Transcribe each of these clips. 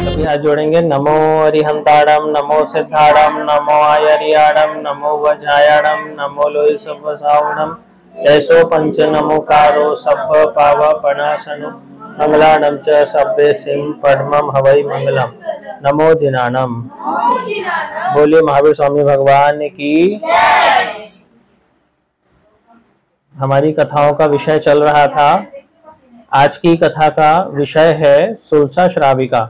सभी हाथ जोड़ेंगे। नमो अरिहंताड़म, नमो सिद्धाड़म, नमो आयरियाड़म, नमो वज्रायाड़म, नमो लोहि सव्वसावणम, ऐसो पंच नमोकारो सब्ब पाव पणासनु, मंगलानम च सब्बे सिंह पद्मम हवै मंगलम, नमो जिनानम। बोलिए महावीर स्वामी भगवान की। हमारी कथाओं का विषय चल रहा था। आज की कथा का विषय है सुलसा श्राविका।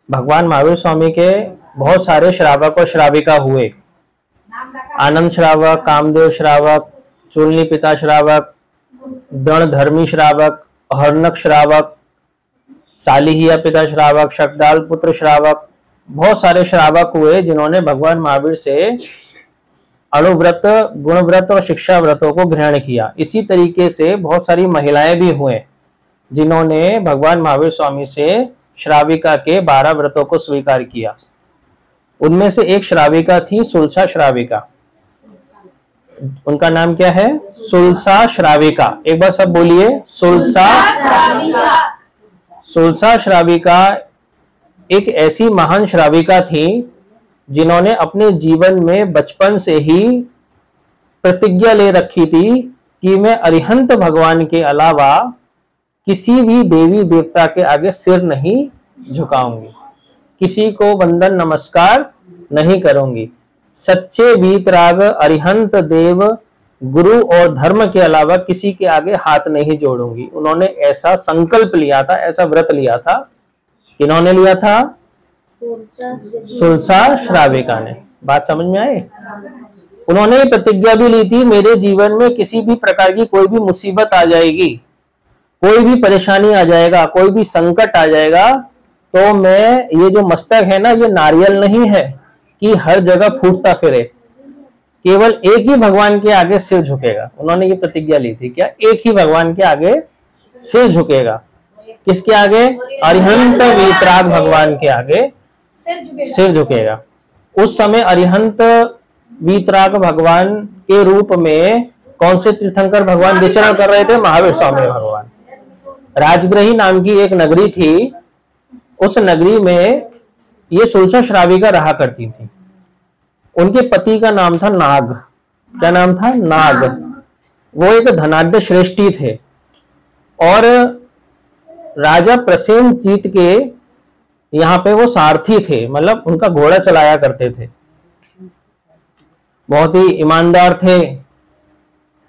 भगवान महावीर स्वामी के बहुत सारे श्रावक और श्राविका हुए। आनंद श्रावक, कामदेव श्रावक, चूलनी पिता श्रावक, दृढ़ धर्मी श्रावक, हर्णक श्रावक, सालिहिया पिता श्रावक, शकदाल पुत्र श्रावक, बहुत सारे श्रावक हुए जिन्होंने भगवान महावीर से अणुव्रत, गुणव्रत और शिक्षा व्रतों को ग्रहण किया। इसी तरीके से बहुत सारी महिलाएं भी हुए जिन्होंने भगवान महावीर स्वामी से श्राविका के 12 व्रतों को स्वीकार किया। उनमें से एक श्राविका थी सुलसा श्राविका। उनका नाम क्या है? सुलसा श्राविका। एक बार सब बोलिए, सुलसा श्राविका। सुलसा श्राविका एक ऐसी महान श्राविका थी जिन्होंने अपने जीवन में बचपन से ही प्रतिज्ञा ले रखी थी कि मैं अरिहंत भगवान के अलावा किसी भी देवी देवता के आगे सिर नहीं झुकाऊंगी, किसी को वंदन नमस्कार नहीं करूंगी। सच्चे वीतराग अरिहंत देव, गुरु और धर्म के अलावा किसी के आगे हाथ नहीं जोड़ूंगी। उन्होंने ऐसा संकल्प लिया था, ऐसा व्रत लिया था। किन्होंने लिया था? सुलसा श्राविका ने। बात समझ में आई? उन्होंने प्रतिज्ञा भी ली थी, मेरे जीवन में किसी भी प्रकार की कोई भी मुसीबत आ जाएगी, कोई भी परेशानी आ जाएगा, कोई भी संकट आ जाएगा, तो मैं, ये जो मस्तक है ना, ये नारियल नहीं है कि हर जगह फूटता फिरे, केवल एक ही भगवान के आगे सिर झुकेगा। उन्होंने ये प्रतिज्ञा ली थी। क्या? एक ही भगवान के आगे सिर झुकेगा। किसके आगे? अरिहंत वीतराग भगवान के आगे सिर झुकेगा। उस समय अरिहंत वीतराग भगवान के रूप में कौन से तीर्थंकर भगवान विचरण कर रहे थे? महावीर स्वामी भगवान। राजगृही नाम की एक नगरी थी। उस नगरी में ये सुलसा श्राविका रहा करती थी। उनके पति का नाम था नाग। क्या नाम था? नाग। वो एक धनाढ्य श्रेष्ठी थे और राजा प्रसेनजीत के यहाँ पे वो सारथी थे, मतलब उनका घोड़ा चलाया करते थे। बहुत ही ईमानदार थे,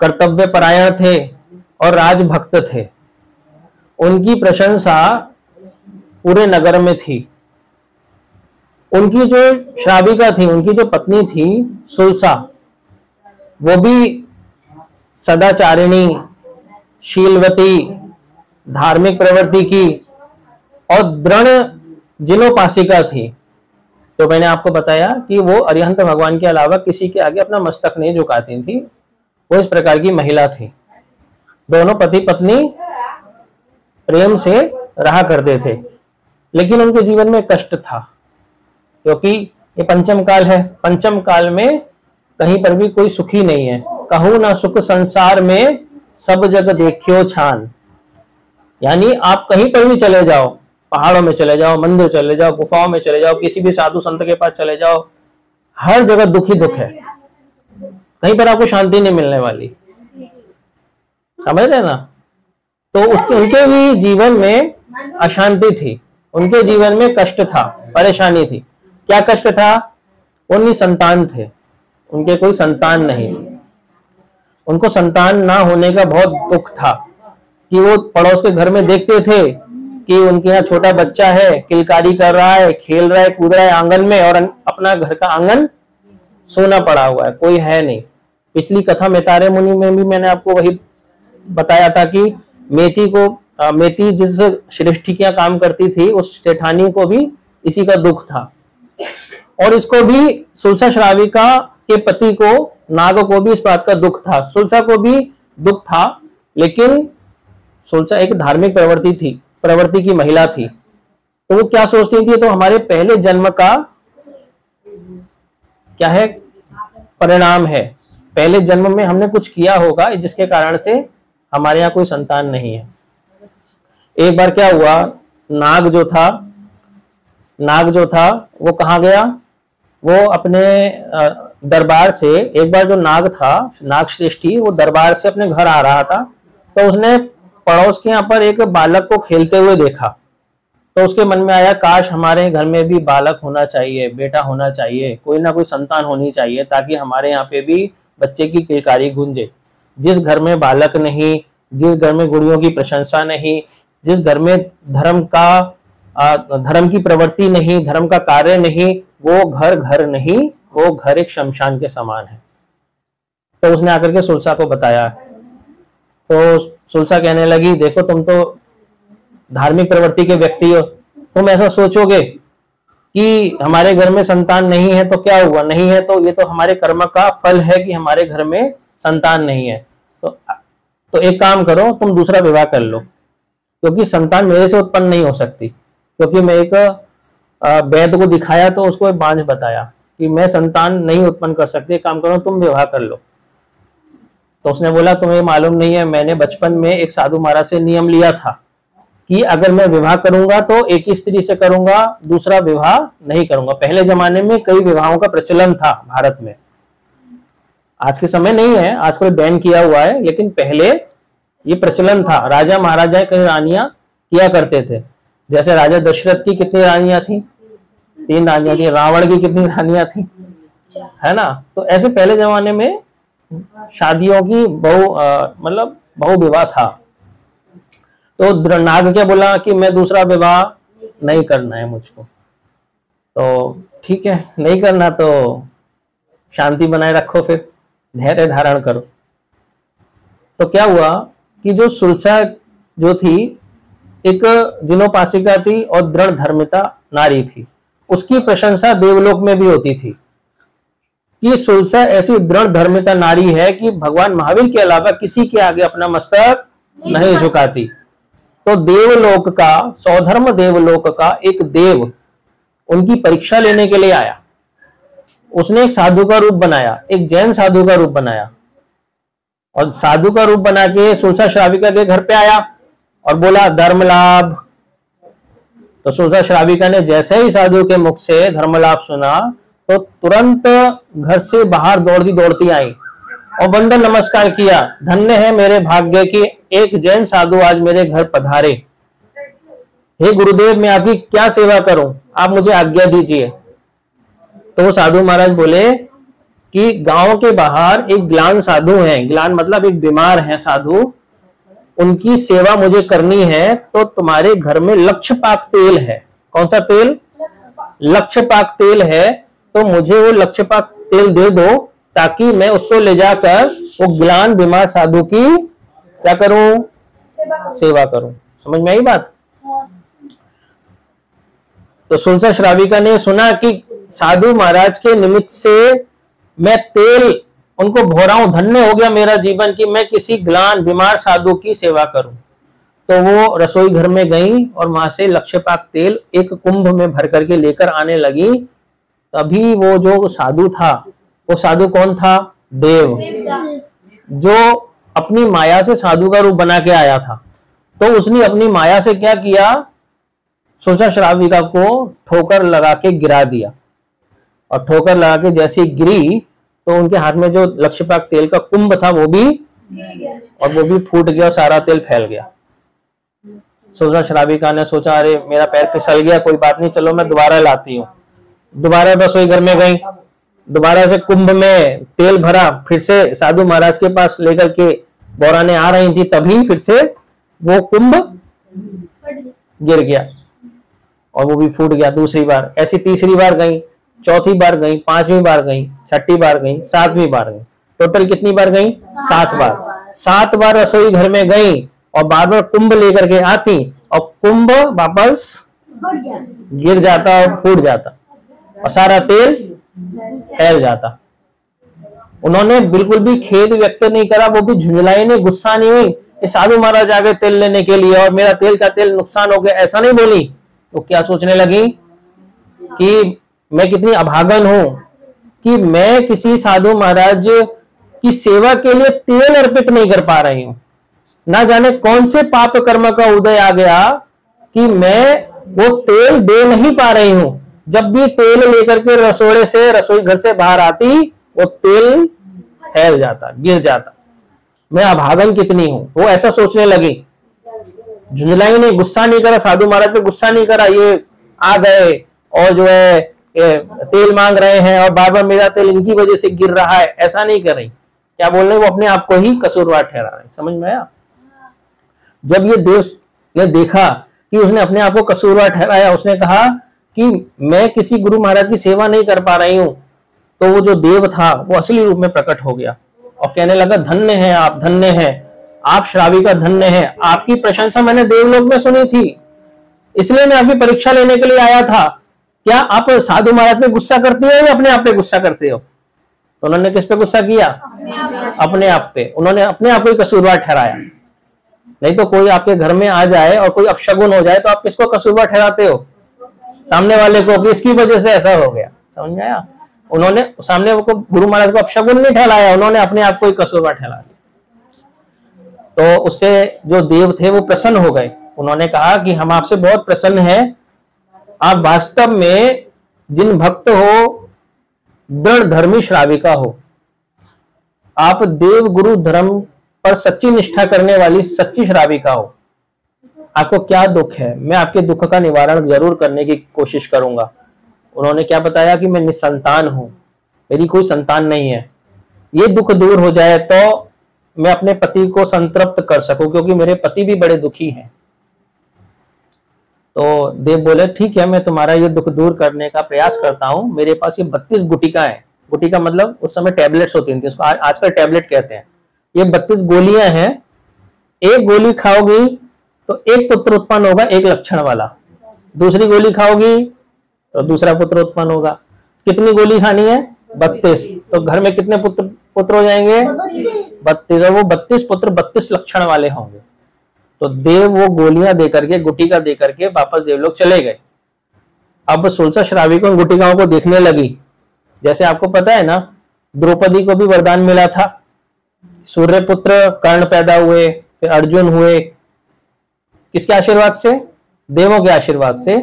कर्तव्य परायण थे और राजभक्त थे। उनकी प्रशंसा पूरे नगर में थी। उनकी जो श्राविका थी, उनकी जो पत्नी थी सुलसा, वो भी सदाचारिणी, शीलवती, धार्मिक प्रवृत्ति की और दृढ़ जिनोपासिका थी। तो मैंने आपको बताया कि वो अरिहंत भगवान के अलावा किसी के आगे अपना मस्तक नहीं झुकाती थी। वो इस प्रकार की महिला थी। दोनों पति पत्नी प्रेम से रहा करते थे, लेकिन उनके जीवन में कष्ट था, क्योंकि ये पंचम काल है। पंचम काल में कहीं पर भी कोई सुखी नहीं है। कहूं ना सुख संसार में, सब जग देखियो छान। यानी आप कहीं पर भी चले जाओ, पहाड़ों में चले जाओ, मंदिर चले जाओ, गुफाओं में चले जाओ, किसी भी साधु संत के पास चले जाओ, हर जगह दुख ही दुख है। कहीं पर आपको शांति नहीं मिलने वाली। समझ रहे ना? तो उनके भी जीवन में अशांति थी, उनके जीवन में कष्ट था, परेशानी थी। क्या कष्ट था? उनकी संतान थे, उनके कोई संतान नहीं थी। उनको संतान ना होने का बहुत दुख था कि वो पड़ोस के घर में देखते थे कि उनके यहाँ छोटा बच्चा है, किलकारी कर रहा है, खेल रहा है, कूद रहा है आंगन में, और अपना घर का आंगन सोना पड़ा हुआ है, कोई है नहीं। पिछली कथा मेतारे मुनि में भी मैंने आपको वही बताया था कि मेती जिस श्रेष्ठियां काम करती थी, उस सेठानी को भी इसी का दुख था। और इसको भी, सुलसा श्राविका के पति को, नाग को भी इस बात का दुख था। सुलसा को भी दुख था, लेकिन सुलसा एक धार्मिक प्रवृत्ति की महिला थी। तो वो क्या सोचती थी? तो हमारे पहले जन्म का क्या है? परिणाम है। पहले जन्म में हमने कुछ किया होगा जिसके कारण से हमारे यहाँ कोई संतान नहीं है। एक बार क्या हुआ, नाग जो था वो कहाँ गया, वो अपने दरबार से, एक बार जो नाग था, नाग श्रेष्ठी, वो दरबार से अपने घर आ रहा था, तो उसने पड़ोस के यहाँ पर एक बालक को खेलते हुए देखा। तो उसके मन में आया, काश हमारे घर में भी बालक होना चाहिए, बेटा होना चाहिए, कोई ना कोई संतान होनी चाहिए, ताकि हमारे यहाँ पे भी बच्चे की किलकारी गूंजे। जिस घर में बालक नहीं, जिस घर में गुड़ियों की प्रशंसा नहीं, जिस घर में धर्म की प्रवृत्ति नहीं, धर्म का कार्य नहीं, वो घर नहीं, वो घर एक शमशान के समान है। तो उसने आकर के सुलसा को बताया। तो सुलसा कहने लगी, देखो तुम तो धार्मिक प्रवृत्ति के व्यक्ति हो, तुम ऐसा सोचोगे कि हमारे घर में संतान नहीं है तो क्या हुआ, नहीं है तो ये तो हमारे कर्म का फल है कि हमारे घर में संतान नहीं है। तो एक काम करो, तुम दूसरा विवाह कर लो, क्योंकि संतान मेरे से उत्पन्न नहीं हो सकती, क्योंकि मैं एक वैद्य को दिखाया तो उसको एक बांझ बताया कि मैं संतान नहीं उत्पन्न कर सकती, एक काम करो तुम विवाह कर लो। तो उसने बोला, तुम्हें मालूम नहीं है, मैंने बचपन में एक साधु महाराज से नियम लिया था कि अगर मैं विवाह करूंगा तो एक ही स्त्री से करूंगा, दूसरा विवाह नहीं करूंगा। पहले जमाने में कई विवाहों का प्रचलन था भारत में, आज के समय नहीं है, आजकल बैन किया हुआ है, लेकिन पहले ये प्रचलन था। राजा महाराजा कई रानियां किया करते थे। जैसे राजा दशरथ की कितनी रानियां थी, 3 रानियां थी। रावण की कितनी रानियां थी, है ना। तो ऐसे पहले जमाने में शादियों की बहु विवाह था। तो नाग क्या बोला कि मैं दूसरा विवाह नहीं करना है मुझको। तो ठीक है, नहीं करना तो शांति बनाए रखो, फिर धैर्य धारण करो। तो क्या हुआ कि जो सुलसा जो थी, एक जिनोपासिका थी और दृढ़ धर्मिता नारी थी, उसकी प्रशंसा देवलोक में भी होती थी कि सुलसा ऐसी दृढ़ धर्मिता नारी है कि भगवान महावीर के अलावा किसी के आगे अपना मस्तक नहीं झुकाती। तो देवलोक का, सौधर्म देवलोक का एक देव उनकी परीक्षा लेने के लिए आया। उसने एक साधु का रूप बनाया, एक जैन साधु का रूप बनाया, और साधु का रूप बना के सुलसा श्राविका के घर पे आया और बोला धर्म लाभ। तो सुलसा श्राविका ने जैसे ही साधु के मुख से धर्म लाभ सुना तो तुरंत घर से बाहर दौड़ती आई और वंदन नमस्कार किया। धन्य है मेरे भाग्य की एक जैन साधु आज मेरे घर पधारे। हे गुरुदेव, मैं आपकी क्या सेवा करूं, आप मुझे आज्ञा दीजिए। तो वो साधु महाराज बोले कि गांव के बाहर एक ग्लान साधु हैं, ग्लान मतलब एक बीमार है साधु, उनकी सेवा मुझे करनी है। तो तुम्हारे घर में लक्षपाक तेल है। कौन सा तेल? लक्षपाक तेल है। तो मुझे वो लक्षपाक तेल दे दो, ताकि मैं उसको ले जाकर वो ग्लान बीमार साधु की क्या करूं? सेवा करूं। समझ में आई बात? तो सुलसा श्राविका ने सुना कि साधु महाराज के निमित्त से मैं तेल उनको भोरा हूं, धन्य हो गया मेरा जीवन कि मैं किसी ग्लान बीमार साधु की सेवा करूं। तो वो रसोई घर में गई और वहां से लक्षपाक तेल एक कुंभ में भर करके लेकर आने लगी। तभी वो जो साधु था, वो साधु कौन था? देव, जो अपनी माया से साधु का रूप बना के आया था। तो उसने अपनी माया से क्या किया? सुलसा श्राविका को ठोकर लगा के गिरा दिया, और ठोकर लगा के जैसी गिरी तो उनके हाथ में जो लक्षपाक तेल का कुंभ था वो भी फूट गया, सारा तेल फैल गया। सुलसा श्राविका ने सोचा, अरे मेरा पैर फिसल गया, कोई बात नहीं, चलो मैं दोबारा लाती हूँ। दोबारा रसोई घर में गई, दोबारा से कुंभ में तेल भरा, फिर से साधु महाराज के पास लेकर के बोराने आ रही थी, तभी फिर से वो कुंभ गिर गया और वो भी फूट गया। दूसरी बार ऐसी, तीसरी बार गई, चौथी बार गई, 5वीं बार गई, 6ठी बार गई, 7वीं बार गई। टोटल कितनी बार गई? 7 बार। 7 बार रसोई घर में गई और बार बार कुंभ लेकर के आती और कुंभ वापस गिर जाता और फूट जाता और सारा तेल फैल जाता। उन्होंने बिल्कुल भी खेद व्यक्त नहीं करा, वो भी झुंझलाई नहीं, गुस्सा नहीं हुई कि साधु महाराज आ गए तेल लेने के लिए और मेरा तेल का तेल नुकसान हो गया, ऐसा नहीं बोली। तो क्या सोचने लगी कि मैं कितनी अभागन हूं कि मैं किसी साधु महाराज की सेवा के लिए तेल अर्पित नहीं कर पा रही हूं। ना जाने कौन से पाप कर्म का उदय आ गया कि मैं वो तेल दे नहीं पा रही हूं। जब भी तेल लेकर के रसोई घर से बाहर आती, वो तेल फैल जाता, गिर जाता। मैं अभागन कितनी हूं, वो ऐसा सोचने लगी। झुंझलाई ने गुस्सा नहीं करा, साधु महाराज पे गुस्सा नहीं करा, ये आ गए और जो है तेल मांग रहे हैं और बार बार मेरा तेल इनकी वजह से गिर रहा है, ऐसा नहीं कर रही। क्या बोल रहे, वो अपने आप को ही कसूरवार ठहरा रहे। समझ में आया? जब ये देव ने देखा कि उसने अपने आप को कसूरवार ठहराया, उसने कहा कि मैं किसी गुरु महाराज की सेवा नहीं कर पा रही हूं, तो वो जो देव था वो असली रूप में प्रकट हो गया और कहने लगा, धन्य है आप, धन्य है आप, श्राविका धन्य है। आपकी प्रशंसा मैंने देवलोक में सुनी थी, इसलिए मैं आपकी परीक्षा लेने के लिए आया था। क्या आप साधु महाराज पे गुस्सा करते हो या अपने आप पे गुस्सा करते हो? तो उन्होंने किस पे गुस्सा किया? अपने आप पे। उन्होंने अपने आप को कसूरवार ठहराया। नहीं तो कोई आपके घर में आ जाए और कोई अपशगुन हो जाए तो आप किसको कसूरवार ठहराते हो? सामने वाले को, कि इसकी वजह से ऐसा हो गया। समझ में आया? उन्होंने सामने को, गुरु महाराज को अपशगुन नहीं ठहराया, उन्होंने अपने आप को ही कसूरवार ठहरा दिया। तो उससे जो देव थे वो प्रसन्न हो गए। उन्होंने कहा कि हम आपसे बहुत प्रसन्न हैं, आप वास्तव में जिन भक्त हो, दृढ़ धर्मी श्राविका हो, आप देव गुरु धर्म पर सच्ची निष्ठा करने वाली सच्ची श्राविका हो। आपको क्या दुख है? मैं आपके दुख का निवारण जरूर करने की कोशिश करूंगा। उन्होंने क्या बताया कि मैं निसंतान हूं, मेरी कोई संतान नहीं है। ये दुख दूर हो जाए तो मैं अपने पति को संतृप्त कर सकूं, क्योंकि मेरे पति भी बड़े दुखी हैं। तो देव बोले, ठीक है, मैं तुम्हारा ये दुख दूर करने का प्रयास करता हूं। मेरे पास ये 32 गुटिका है। गुटिका मतलब उस समय टैबलेट्स होती थी, उसको आजकल टैबलेट कहते हैं। ये 32 गोलियां हैं। एक गोली खाओगी तो एक पुत्र उत्पन्न होगा, एक लक्षण वाला। दूसरी गोली खाओगी तो दूसरा पुत्र उत्पन्न होगा। कितनी गोली खानी है? 32। तो घर में कितने पुत्र हो जाएंगे? 32। और वो 32 पुत्र 32 लक्षण वाले होंगे। तो देव वो गोलियां देकर के, गुटिका देकर के वापस देवलोक चले गए। अब सुलसा श्राविका उन गुटिकाओं को देखने लगी। जैसे आपको पता है ना, द्रौपदी को भी वरदान मिला था, सूर्य पुत्र कर्ण पैदा हुए, फिर अर्जुन हुए, किसके आशीर्वाद से? देवों के आशीर्वाद से।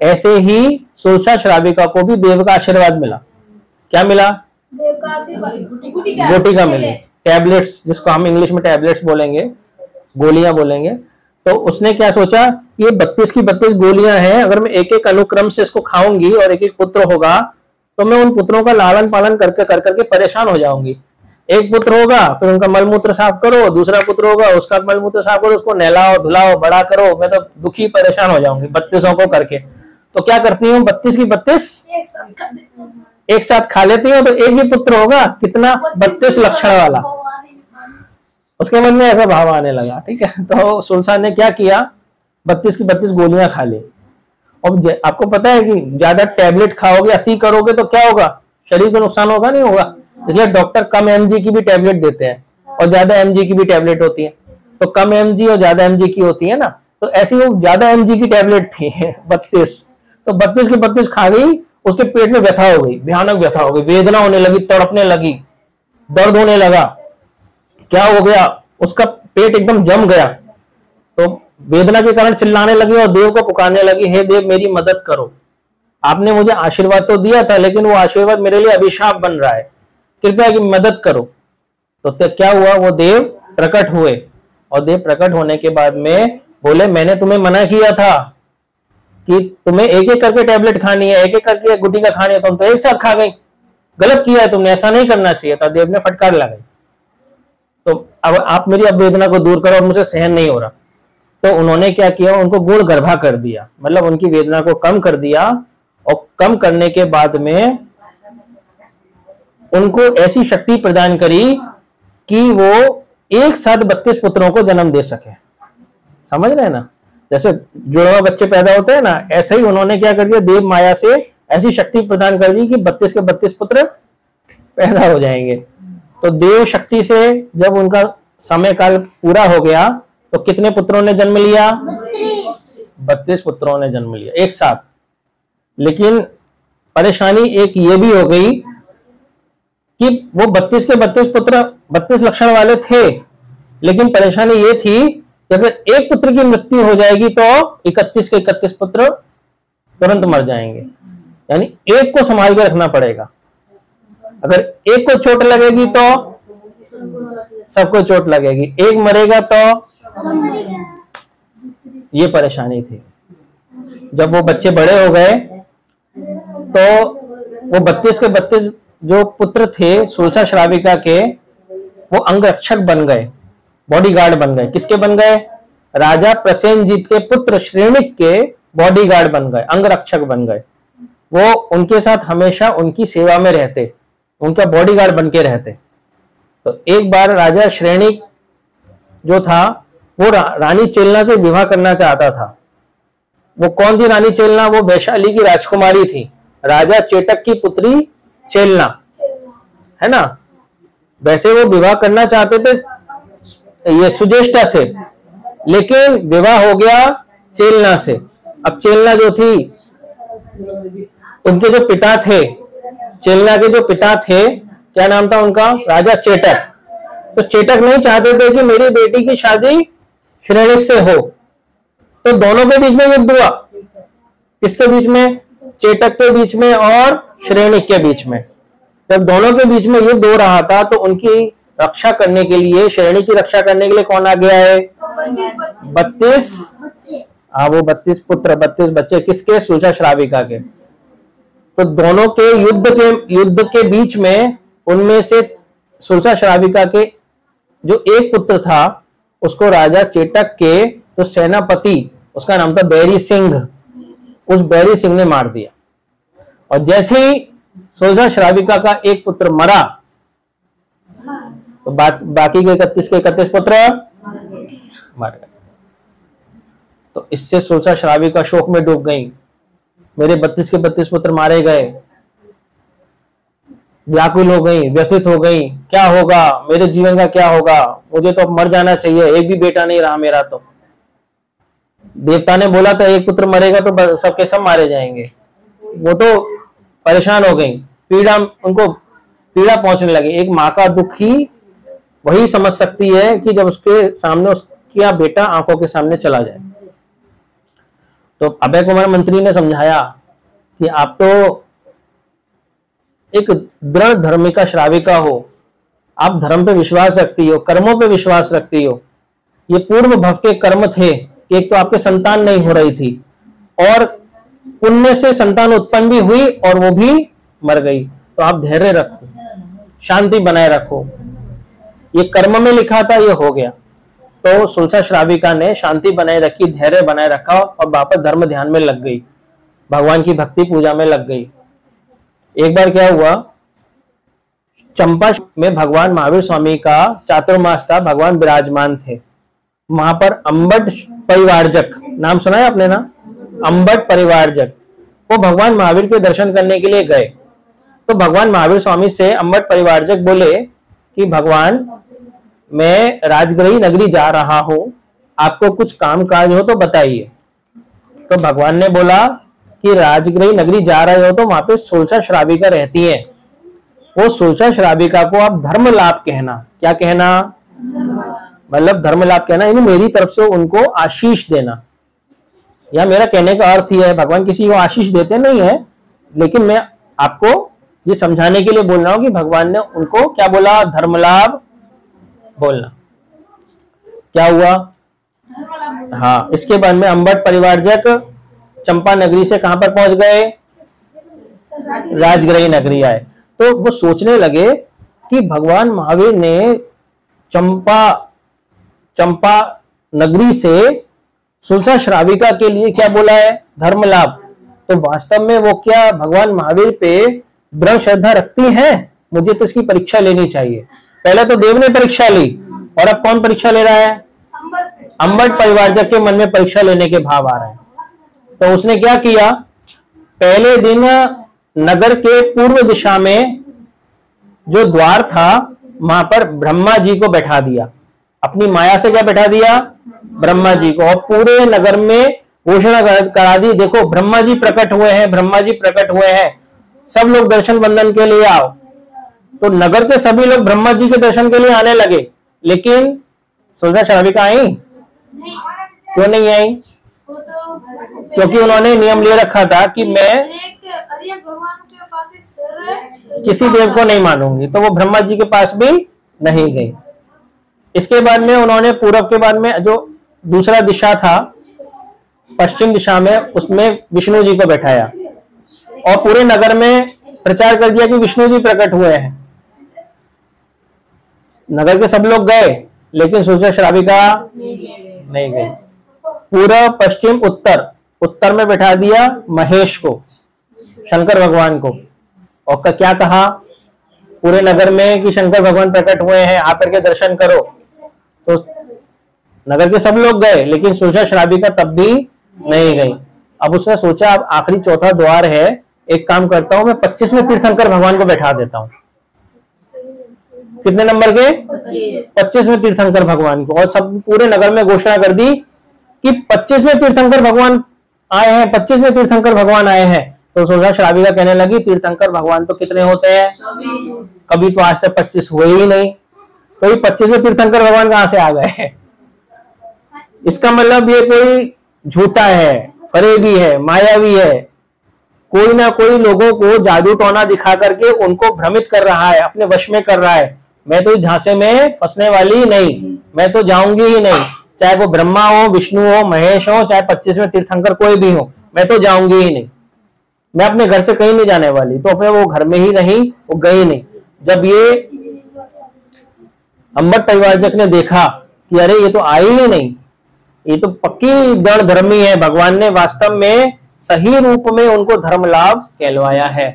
ऐसे ही सुलसा श्राविका को भी देव का आशीर्वाद मिला। क्या मिला? देव का आशीर्वाद, गुटिका मिली, टैबलेट्स, जिसको हम इंग्लिश में टैबलेट्स बोलेंगे, गोलियां बोलेंगे। तो उसने क्या सोचा, ये 32 की 32 गोलियां हैं, अगर मैं एक एक अनुक्रम से इसको खाऊंगी और एक एक पुत्र होगा तो मैं उन पुत्रों का लालन पालन करके परेशान हो जाऊंगी। एक पुत्र होगा, फिर उनका मलमूत्र साफ करो, दूसरा पुत्र होगा, उसका मलमूत्र साफ करो, उसको नहलाओ धुलाओ बड़ा करो, मैं तो दुखी परेशान हो जाऊंगी 32 को करके। तो क्या करती हूँ, 32 की 32 एक साथ खा लेती हूँ, तो एक ही पुत्र होगा, कितना? 32 लक्षण वाला। उसके मन में ऐसा भाव आने लगा। ठीक है, तो सुल्तान ने क्या किया, 32 की 32 गोलियां खा ली। अब आपको पता है कि ज्यादा टैबलेट खाओगे, अति करोगे तो क्या होगा? शरीर को नुकसान होगा, नहीं होगा? इसलिए डॉक्टर कम एमजी की भी टैबलेट देते हैं और ज्यादा एमजी की भी टैबलेट होती है। तो कम एमजी और ज्यादा एमजी की होती है ना, तो ऐसी वो ज्यादा एमजी की टैबलेट थी 32। तो 32 की 32 खा गई, उसके पेट में व्यथा हो गई, भयानक व्यथा हो गई, वेदना होने लगी, तड़पने लगी, दर्द होने लगा। क्या हो गया? उसका पेट एकदम जम गया। तो वेदना के कारण चिल्लाने लगी और देव को पुकारने लगी, हे देव मेरी मदद करो, आपने मुझे आशीर्वाद तो दिया था लेकिन वो आशीर्वाद मेरे लिए अभिशाप बन रहा है, कृपया की मदद करो। तो क्या हुआ, वो देव प्रकट हुए और देव प्रकट होने के बाद में बोले, मैंने तुम्हें मना किया था कि तुम्हें एक एक करके टैबलेट खानी है, एक एक करके गुटिका खानी है, तुम तो एक साथ खा गई, गलत किया है तुमने, ऐसा नहीं करना चाहिए था। देव ने फटकार लगाई। तो अब आप मेरी अब वेदना को दूर करो और मुझे सहन नहीं हो रहा। तो उन्होंने क्या किया, उनको गुण गर्भा कर दिया, मतलब उनकी वेदना को कम कर दिया। और कम करने के बाद में उनको ऐसी शक्ति प्रदान करी कि वो एक साथ 32 पुत्रों को जन्म दे सके। समझ रहे हैं ना, जैसे जुड़वा बच्चे पैदा होते हैं ना, ऐसे ही उन्होंने क्या कर दिया, देव माया से ऐसी शक्ति प्रदान कर दी कि 32 के 32 पुत्र पैदा हो जाएंगे। तो देव शक्ति से जब उनका समय काल पूरा हो गया तो कितने पुत्रों ने जन्म लिया? 32 पुत्रों ने जन्म लिया एक साथ। लेकिन परेशानी एक ये भी हो गई कि वो 32 के 32 पुत्र 32 लक्षण वाले थे, लेकिन परेशानी ये थी कि अगर एक पुत्र की मृत्यु हो जाएगी तो 31 के 31 पुत्र तुरंत मर जाएंगे, यानी एक को संभाल के रखना पड़ेगा। अगर एक को चोट लगेगी तो सबको चोट लगेगी, एक मरेगा तो ये परेशानी थी। जब वो बच्चे बड़े हो गए तो वो 32 के 32 जो पुत्र थे सुलसा श्राविका के, वो अंगरक्षक बन गए, बॉडीगार्ड बन गए। किसके बन गए? राजा प्रसेनजीत के पुत्र श्रेणिक के बॉडीगार्ड बन गए, अंगरक्षक बन गए। वो उनके साथ हमेशा उनकी सेवा में रहते, उनका बॉडीगार्ड बन के रहते। तो एक बार राजा श्रेणिक जो था वो रानी चेलना से विवाह करना चाहता था। वो कौन थी रानी चेलना? वो वैशाली की राजकुमारी थी, राजा चेटक की पुत्री चेलना, है ना। वैसे वो विवाह करना चाहते थे ये सुजेष्टा से, लेकिन विवाह हो गया चेलना से। अब चेलना जो थी, उनके जो पिता थे, चेलना के जो पिता थे, क्या नाम था उनका? राजा चेटक। तो चेटक नहीं चाहते थे कि मेरी बेटी की शादी श्रेणिक से हो, तो दोनों के बीच में युद्ध हुआ। किसके बीच में? चेटक के बीच में और श्रेणिक के बीच में। जब दोनों के बीच में युद्ध हो रहा था तो उनकी रक्षा करने के लिए, श्रेणिक की रक्षा करने के लिए कौन आ गया है? 32 वो 32 पुत्र, 32 बच्चे। किसके? सुलसा श्राविका के। तो दोनों के युद्ध के बीच में उनमें से सुलसा श्राविका के जो एक पुत्र था उसको राजा चेटक के जो सेनापति, उसका नाम था बैरी सिंह, उस बैरी सिंह ने मार दिया। और जैसे ही सुलसा श्राविका का एक पुत्र मरा तो बाकी के 31 के 31 पुत्र मर गए। तो इससे सुलसा श्राविका शोक में डूब गई, मेरे 32 के 32 पुत्र मारे गए। व्याकुल हो गई, व्यथित हो गई, क्या होगा मेरे जीवन का, क्या होगा, मुझे तो अब मर जाना चाहिए, एक भी बेटा नहीं रहा मेरा। तो देवता ने बोला था एक पुत्र मरेगा तो सबके सब मारे जाएंगे। वो तो परेशान हो गई, उनको पीड़ा पहुंचने लगी। एक माँ का दुख ही वही समझ सकती है कि जब उसके सामने उसका बेटा आंखों के सामने चला जाए। तो अभय कुमार मंत्री ने समझाया कि आप तो एक दृढ़ धर्मिका श्राविका हो, आप धर्म पे विश्वास रखती हो, कर्मों पे विश्वास रखती हो। ये पूर्व भव के कर्म थे, एक तो आपके संतान नहीं हो रही थी और उनमें से संतान उत्पन्न भी हुई और वो भी मर गई। तो आप धैर्य रखो, शांति बनाए रखो। ये कर्म में लिखा था, ये हो गया। तो सुलसा श्राविका ने शांति बनाए रखी, धैर्य बनाए रखा और वापस धर्म ध्यान में लग गई, भगवान की भक्ति पूजा में लग गई। एक बार क्या हुआ, चंपा में भगवान महावीर स्वामी का चातुर्मास था, भगवान विराजमान थे। वहां पर अंबट परिवारजक, नाम सुना है आपने ना? अंबट परिवारजक वो भगवान महावीर के दर्शन करने के लिए गए। तो भगवान महावीर स्वामी से अंबट परिवारजक बोले कि भगवान, मैं राजगृही नगरी जा रहा हूं, आपको कुछ काम काज हो तो बताइए। तो भगवान ने बोला कि राजगृही नगरी जा रहे हो तो वहां पे सुलसा श्राविका रहती है, वो सुलसा श्राविका को आप धर्म लाभ कहना। क्या कहना? मतलब धर्म लाभ कहना, यानी मेरी तरफ से उनको आशीष देना। या मेरा कहने का अर्थ यह है, भगवान किसी को आशीष देते नहीं है, लेकिन मैं आपको ये समझाने के लिए बोल रहा हूं कि भगवान ने उनको क्या बोला? धर्म लाभ बोलना। क्या हुआ? हाँ, इसके बाद में अंबट परिवारजक चंपा नगरी से कहां पर पहुंच गए? राजगृही नगरी आए। तो वो सोचने लगे कि भगवान महावीर ने चंपा नगरी से सुलसा श्राविका के लिए क्या बोला है? धर्म लाभ। तो वास्तव में वो क्या भगवान महावीर पे दृढ़ श्रद्धा रखती हैं? मुझे तो इसकी परीक्षा लेनी चाहिए। पहले तो देव ने परीक्षा ली और अब कौन परीक्षा ले रहा है? अंबट परिवारजक के मन में परीक्षा लेने के भाव आ रहे हैं। तो उसने क्या किया? पहले दिन नगर के पूर्व दिशा में जो द्वार था वहां पर ब्रह्मा जी को बैठा दिया, अपनी माया से क्या बैठा दिया? ब्रह्मा जी को। और पूरे नगर में घोषणा करा दी, देखो ब्रह्मा जी प्रकट हुए हैं, ब्रह्मा जी प्रकट हुए हैं, सब लोग दर्शन बंदन के लिए आओ। तो नगर के सभी लोग ब्रह्मा जी के दर्शन के लिए आने लगे, लेकिन सुलझा श्राविका आई? नहीं, क्यों नहीं आई? वो तो क्योंकि उन्होंने नियम ले रखा था कि मैं एक अरे भगवान के पास ही सर है, किसी देव को नहीं मानूंगी, तो वो ब्रह्मा जी के पास भी नहीं गई। इसके बाद में उन्होंने पूर्व के बाद में जो दूसरा दिशा था पश्चिम दिशा में, उसमें विष्णु जी को बैठाया और पूरे नगर में प्रचार कर दिया कि विष्णु जी प्रकट हुए हैं। नगर के सब लोग गए लेकिन सुलझा श्राविका नहीं गई। पूर्व पश्चिम उत्तर, उत्तर में बैठा दिया महेश को, शंकर भगवान को, और क्या कहा पूरे नगर में कि शंकर भगवान प्रकट हुए हैं, आकर के दर्शन करो। तो नगर के सब लोग गए लेकिन सुलझा श्राविका तब भी नहीं गई। अब उसने सोचा अब आखिरी चौथा द्वार है, एक काम करता हूं मैं 25वें तीर्थंकर भगवान को बैठा देता हूं। कितने नंबर के? 25वें तीर्थंकर भगवान को। और सब पूरे नगर में घोषणा कर दी कि 25वें तीर्थंकर भगवान आए हैं, 25वें तीर्थंकर भगवान आए हैं। तो सुलझा श्राविका कहने लगी तीर्थंकर भगवान तो कितने होते हैं? कभी तो आज तक 25 हुए ही नहीं, तो ये 25वें तीर्थंकर भगवान कहां से आ गए? इसका मतलब ये कोई झूठा है, फरेबी है, मायावी है, कोई ना कोई लोगों को जादू टोना दिखा करके उनको भ्रमित कर रहा है, अपने वश में कर रहा है। मैं तो इस झांसे में फंसने वाली नहीं, मैं तो जाऊंगी ही नहीं, चाहे वो ब्रह्मा हो, विष्णु हो, महेश हो, चाहे 25वें तीर्थंकर कोई भी हो, मैं तो जाऊंगी ही नहीं। मैं अपने घर से कहीं नहीं जाने वाली। तो अपने वो घर में ही रही, वो गई नहीं। जब ये अंबर परिवारजक ने देखा कि अरे ये तो आई ही नहीं, ये तो पक्की दृढ़ धर्मी है, भगवान ने वास्तव में सही रूप में उनको धर्म लाभ कहलवाया है।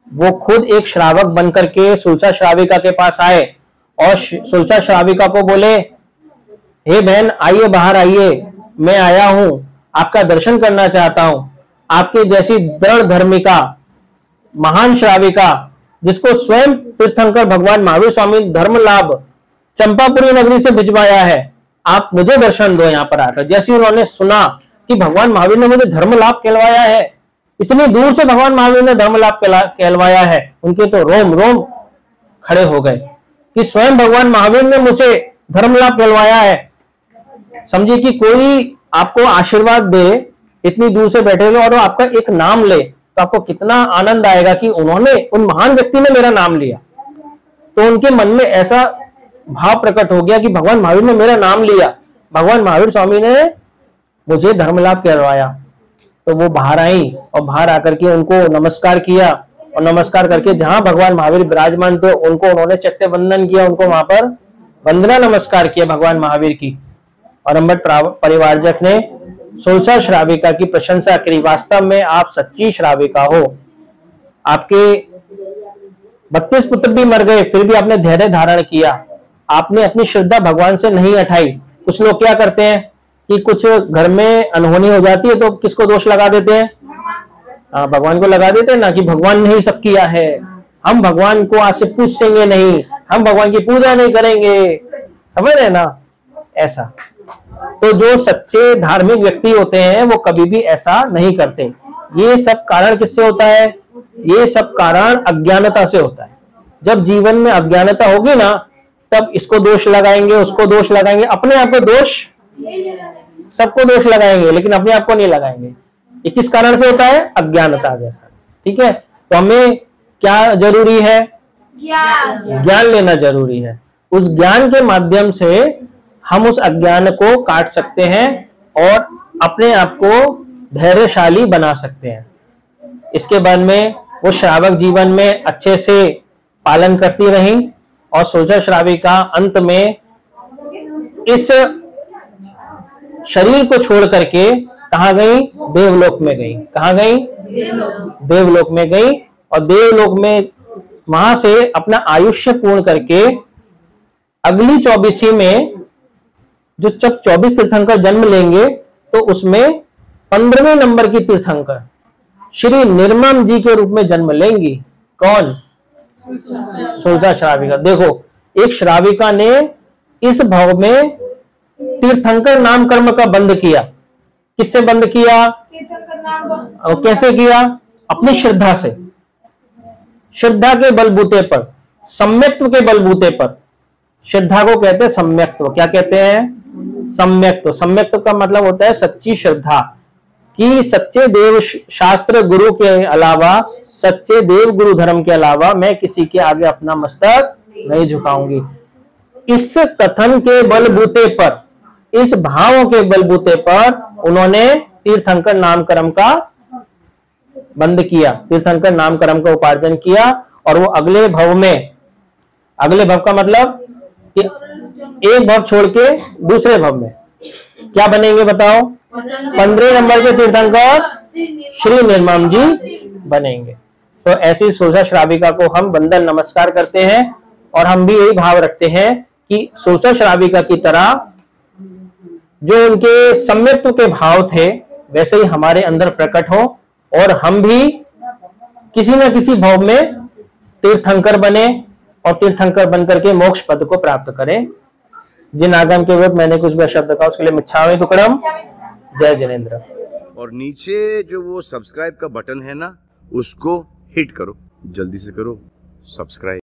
वो खुद एक श्रावक बनकर के सुलझा श्राविका के पास आए और सुलझा श्राविका को बोले, हे बहन आइए, बाहर आइए, मैं आया हूं, आपका दर्शन करना चाहता हूं। आपके जैसी दृढ़ धर्मिका, महान श्राविका, जिसको स्वयं तीर्थंकर भगवान महावीर स्वामी धर्म लाभ चंपापुरी नगरी से भिजवाया है, आप मुझे दर्शन दो यहाँ पर आकर। जैसे उन्होंने सुना कि भगवान महावीर ने मुझे धर्म लाभ कहलवाया है, इतनी दूर से भगवान महावीर ने धर्म लाभ कहलवाया है, उनके तो रोम रोम खड़े हो गए कि स्वयं भगवान महावीर ने मुझे धर्म लाभ कहलवाया है। समझिए कि कोई आपको आशीर्वाद दे, इतनी दूर से बैठे हुए, और आपका एक नाम ले, तो आपको कितना आनंद आएगा कि उन्होंने, उन महान व्यक्ति ने मेरा नाम लिया। तो उनके मन में ऐसा भाव प्रकट हो गया कि भगवान महावीर ने मेरा नाम लिया, भगवान महावीर स्वामी ने मुझे धर्म लाभ करवाया। तो वो बाहर आई और बाहर आकर के उनको नमस्कार किया, और नमस्कार करके जहां भगवान महावीर विराजमान थे उनको उन्होंने चक्र वंदन किया, उनको वहां पर वंदना नमस्कार किया भगवान महावीर की। और अंबर परिवारजक ने सुलझा श्राविका की प्रशंसा करी। वास्तव में आप सच्ची श्राविका हो। आपके 32 पुत्र भी मर गए, फिर भी आपने धैर्य धारण किया, आपने अपनी श्रद्धा भगवान से नहीं हटाई। कुछ लोग क्या करते हैं कि कुछ घर में अनहोनी हो जाती है तो किसको दोष लगा देते हैं? भगवान को लगा देते हैं ना, कि भगवान ने ही सब किया है, हम भगवान को आज से पूछेंगे नहीं, हम भगवान की पूजा नहीं करेंगे। समझ रहे ना? ऐसा तो जो सच्चे धार्मिक व्यक्ति होते हैं वो कभी भी ऐसा नहीं करते। ये सब कारण किससे होता है? ये सब कारण अज्ञानता से होता है। जब जीवन में अज्ञानता होगी ना, तब इसको दोष लगाएंगे, उसको दोष लगाएंगे, अपने आप को दोष, सबको दोष लगाएंगे, लेकिन अपने आप को नहीं लगाएंगे। ये किस कारण से होता है? अज्ञानता जैसा। ठीक है, तो हमें क्या जरूरी है? ज्ञान लेना जरूरी है। उस ज्ञान के माध्यम से हम उस अज्ञान को काट सकते हैं और अपने आप को धैर्यशाली बना सकते हैं। इसके बाद में वो श्रावक जीवन में अच्छे से पालन करती रही और सुलझा श्राविका अंत में इस शरीर को छोड़ करके कहाँ गई? देवलोक में गई। कहाँ गई? देवलोक में गई। और देवलोक में वहां से अपना आयुष्य पूर्ण करके अगली 24वीं में जो जब 24 तीर्थंकर जन्म लेंगे तो उसमें 15वें नंबर की तीर्थंकर श्री निर्मम जी के रूप में जन्म लेंगी। कौन? सुलझा श्राविका। देखो, एक श्राविका ने इस भाव में तीर्थंकर नाम कर्म का बंद किया। किससे बंद किया? और कैसे किया? अपनी श्रद्धा से, श्रद्धा के बलबूते पर, सम्यक्त्व के बलबूते पर, श्रद्धा को कहते हैं सम्यक्त्व। क्या कहते हैं? सम्यक्त्व। सम्यक्त्व का मतलब होता है सच्ची श्रद्धा, कि सच्चे देव शास्त्र गुरु के अलावा, सच्चे देव गुरु धर्म के अलावा मैं किसी के आगे अपना मस्तक नहीं झुकाऊंगी। इस कथन के बलबूते पर, इस भाव के बलबूते पर उन्होंने तीर्थंकर नामकरण का बंद किया, तीर्थंकर नामकरण का उपार्जन किया, और वो अगले भव में, अगले भव का मतलब कि एक भव छोड़ के दूसरे भव में क्या बनेंगे बताओ? 15 नंबर के तीर्थंकर श्री निर्मम जी बनेंगे। तो ऐसी सोचा श्राविका को हम वंदन नमस्कार करते हैं, और हम भी यही भाव रखते हैं कि सोचा श्राविका की तरह जो उनके सम्यक्त्व के भाव थे वैसे ही हमारे अंदर प्रकट हो, और हम भी किसी न किसी भाव में तीर्थंकर बने और तीर्थंकर बनकर के मोक्ष पद को प्राप्त करें। जिन आगम के विरुद्ध मैंने कुछ भी शब्द कहा उसके लिए मिच्छामि दुक्कडम। जय जिनेंद्र। और नीचे जो वो सब्सक्राइब का बटन है ना, उसको हिट करो, जल्दी से करो सब्सक्राइब।